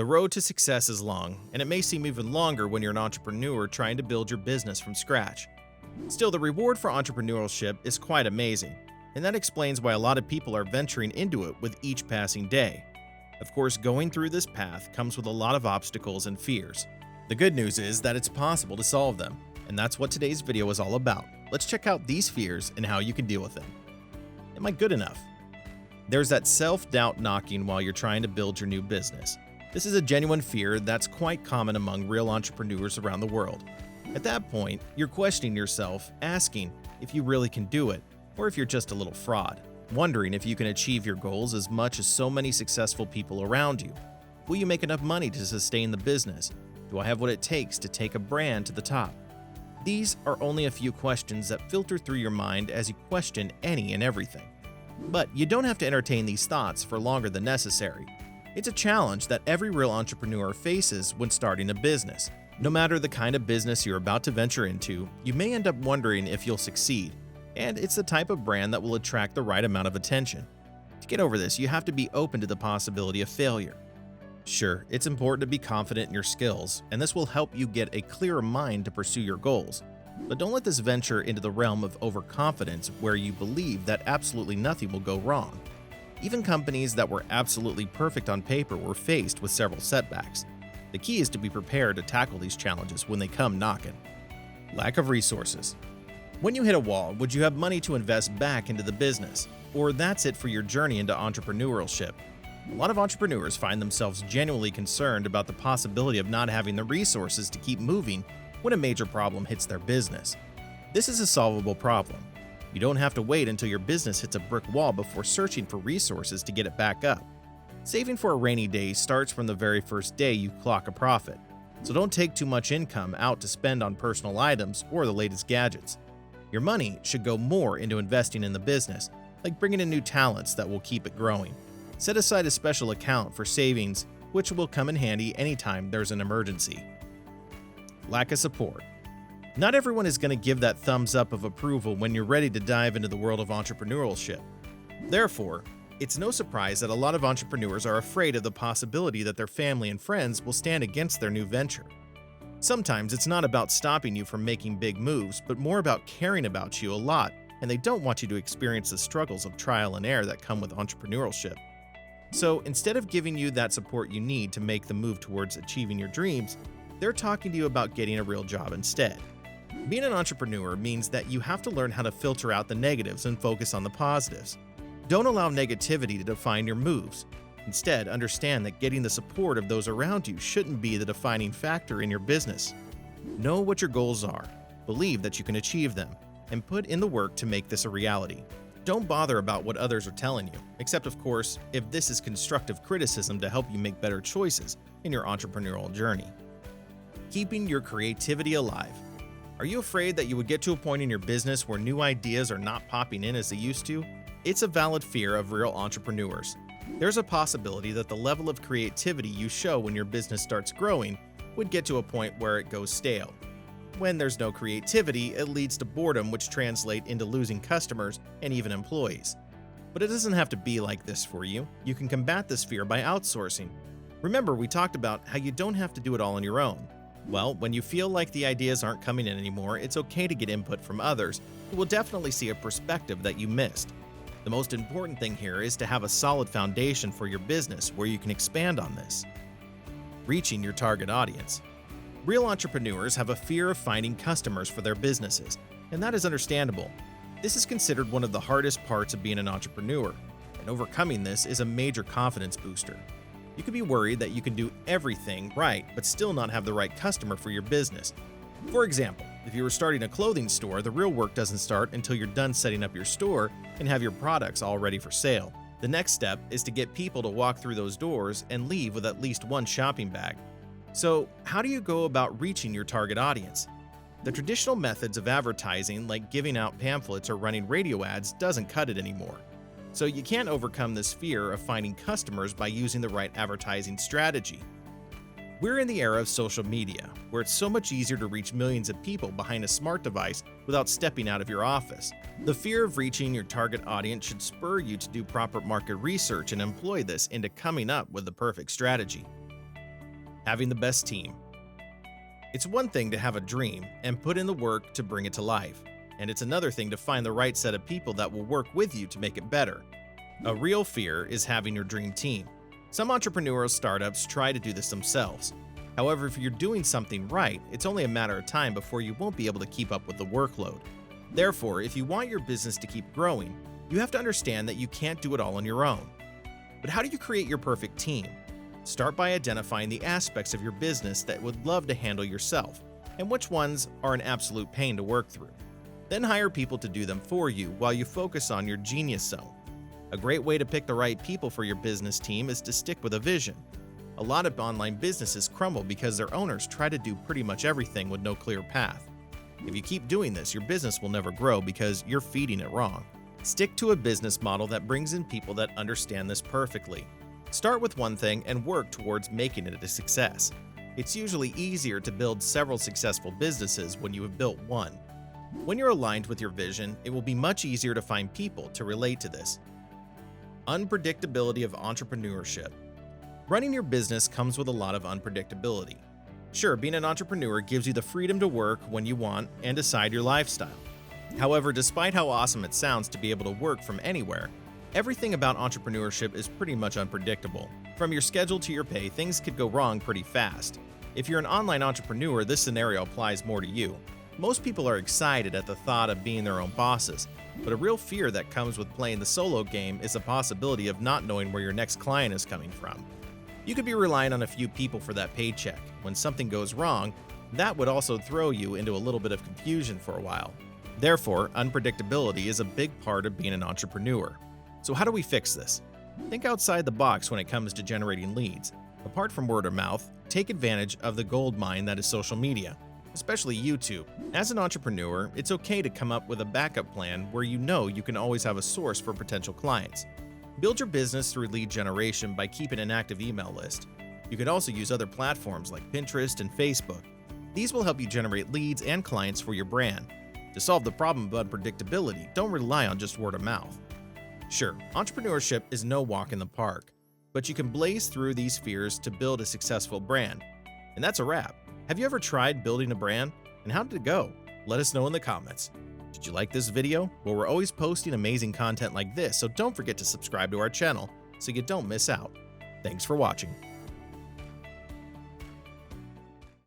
The road to success is long, and it may seem even longer when you're an entrepreneur trying to build your business from scratch. Still, the reward for entrepreneurship is quite amazing, and that explains why a lot of people are venturing into it with each passing day. Of course, going through this path comes with a lot of obstacles and fears. The good news is that it's possible to solve them, and that's what today's video is all about. Let's check out these fears and how you can deal with them. Am I good enough? There's that self-doubt knocking while you're trying to build your new business. This is a genuine fear that's quite common among real entrepreneurs around the world. At that point, you're questioning yourself, asking if you really can do it, or if you're just a little fraud, wondering if you can achieve your goals as much as so many successful people around you. Will you make enough money to sustain the business? Do I have what it takes to take a brand to the top? These are only a few questions that filter through your mind as you question any and everything. But you don't have to entertain these thoughts for longer than necessary. It's a challenge that every real entrepreneur faces when starting a business. No matter the kind of business you're about to venture into, you may end up wondering if you'll succeed, and it's the type of brand that will attract the right amount of attention. To get over this, you have to be open to the possibility of failure. Sure, it's important to be confident in your skills, and this will help you get a clearer mind to pursue your goals. But don't let this venture into the realm of overconfidence where you believe that absolutely nothing will go wrong. Even companies that were absolutely perfect on paper were faced with several setbacks. The key is to be prepared to tackle these challenges when they come knocking. Lack of resources. When you hit a wall, would you have money to invest back into the business? Or that's it for your journey into entrepreneurship? A lot of entrepreneurs find themselves genuinely concerned about the possibility of not having the resources to keep moving when a major problem hits their business. This is a solvable problem. You don't have to wait until your business hits a brick wall before searching for resources to get it back up. Saving for a rainy day starts from the very first day you clock a profit, so don't take too much income out to spend on personal items or the latest gadgets. Your money should go more into investing in the business, like bringing in new talents that will keep it growing. Set aside a special account for savings, which will come in handy anytime there's an emergency. Lack of support. Not everyone is going to give that thumbs up of approval when you're ready to dive into the world of entrepreneurship. Therefore, it's no surprise that a lot of entrepreneurs are afraid of the possibility that their family and friends will stand against their new venture. Sometimes it's not about stopping you from making big moves, but more about caring about you a lot, and they don't want you to experience the struggles of trial and error that come with entrepreneurship. So instead of giving you that support you need to make the move towards achieving your dreams, they're talking to you about getting a real job instead. Being an entrepreneur means that you have to learn how to filter out the negatives and focus on the positives. Don't allow negativity to define your moves. Instead, understand that getting the support of those around you shouldn't be the defining factor in your business. Know what your goals are, believe that you can achieve them, and put in the work to make this a reality. Don't bother about what others are telling you, except of course, if this is constructive criticism to help you make better choices in your entrepreneurial journey. Keeping your creativity alive. Are you afraid that you would get to a point in your business where new ideas are not popping in as they used to? It's a valid fear of real entrepreneurs. There's a possibility that the level of creativity you show when your business starts growing would get to a point where it goes stale. When there's no creativity, it leads to boredom, which translates into losing customers and even employees. But it doesn't have to be like this for you. You can combat this fear by outsourcing. Remember, we talked about how you don't have to do it all on your own. Well, when you feel like the ideas aren't coming in anymore, it's okay to get input from others who will definitely see a perspective that you missed. The most important thing here is to have a solid foundation for your business where you can expand on this. Reaching your target audience. Real entrepreneurs have a fear of finding customers for their businesses, and that is understandable. This is considered one of the hardest parts of being an entrepreneur, and overcoming this is a major confidence booster. You could be worried that you can do everything right but still not have the right customer for your business. For example, if you were starting a clothing store, the real work doesn't start until you're done setting up your store and have your products all ready for sale. The next step is to get people to walk through those doors and leave with at least one shopping bag. So, how do you go about reaching your target audience? The traditional methods of advertising, like giving out pamphlets or running radio ads, doesn't cut it anymore. So you can't overcome this fear of finding customers by using the right advertising strategy. We're in the era of social media, where it's so much easier to reach millions of people behind a smart device without stepping out of your office. The fear of reaching your target audience should spur you to do proper market research and employ this into coming up with the perfect strategy. Having the best team. It's one thing to have a dream and put in the work to bring it to life, and it's another thing to find the right set of people that will work with you to make it better. A real fear is having your dream team. Some entrepreneurial startups try to do this themselves. However, if you're doing something right, it's only a matter of time before you won't be able to keep up with the workload. Therefore, if you want your business to keep growing, you have to understand that you can't do it all on your own. But how do you create your perfect team? Start by identifying the aspects of your business that would love to handle yourself, and which ones are an absolute pain to work through. Then hire people to do them for you while you focus on your genius zone. A great way to pick the right people for your business team is to stick with a vision. A lot of online businesses crumble because their owners try to do pretty much everything with no clear path. If you keep doing this, your business will never grow because you're feeding it wrong. Stick to a business model that brings in people that understand this perfectly. Start with one thing and work towards making it a success. It's usually easier to build several successful businesses when you have built one. When you're aligned with your vision, it will be much easier to find people to relate to this. Unpredictability of entrepreneurship. Running your business comes with a lot of unpredictability. Sure, being an entrepreneur gives you the freedom to work when you want and decide your lifestyle. However, despite how awesome it sounds to be able to work from anywhere, everything about entrepreneurship is pretty much unpredictable. From your schedule to your pay, things could go wrong pretty fast. If you're an online entrepreneur, this scenario applies more to you. Most people are excited at the thought of being their own bosses, but a real fear that comes with playing the solo game is the possibility of not knowing where your next client is coming from. You could be relying on a few people for that paycheck. When something goes wrong, that would also throw you into a little bit of confusion for a while. Therefore, unpredictability is a big part of being an entrepreneur. So how do we fix this? Think outside the box when it comes to generating leads. Apart from word of mouth, take advantage of the gold mine that is social media, especially YouTube. As an entrepreneur, it's okay to come up with a backup plan where you know you can always have a source for potential clients. Build your business through lead generation by keeping an active email list. You can also use other platforms like Pinterest and Facebook. These will help you generate leads and clients for your brand. To solve the problem of unpredictability, don't rely on just word of mouth. Sure, entrepreneurship is no walk in the park, but you can blaze through these fears to build a successful brand. And that's a wrap. Have you ever tried building a brand? And how did it go? Let us know in the comments. Did you like this video? Well, we're always posting amazing content like this, so don't forget to subscribe to our channel so you don't miss out. Thanks for watching.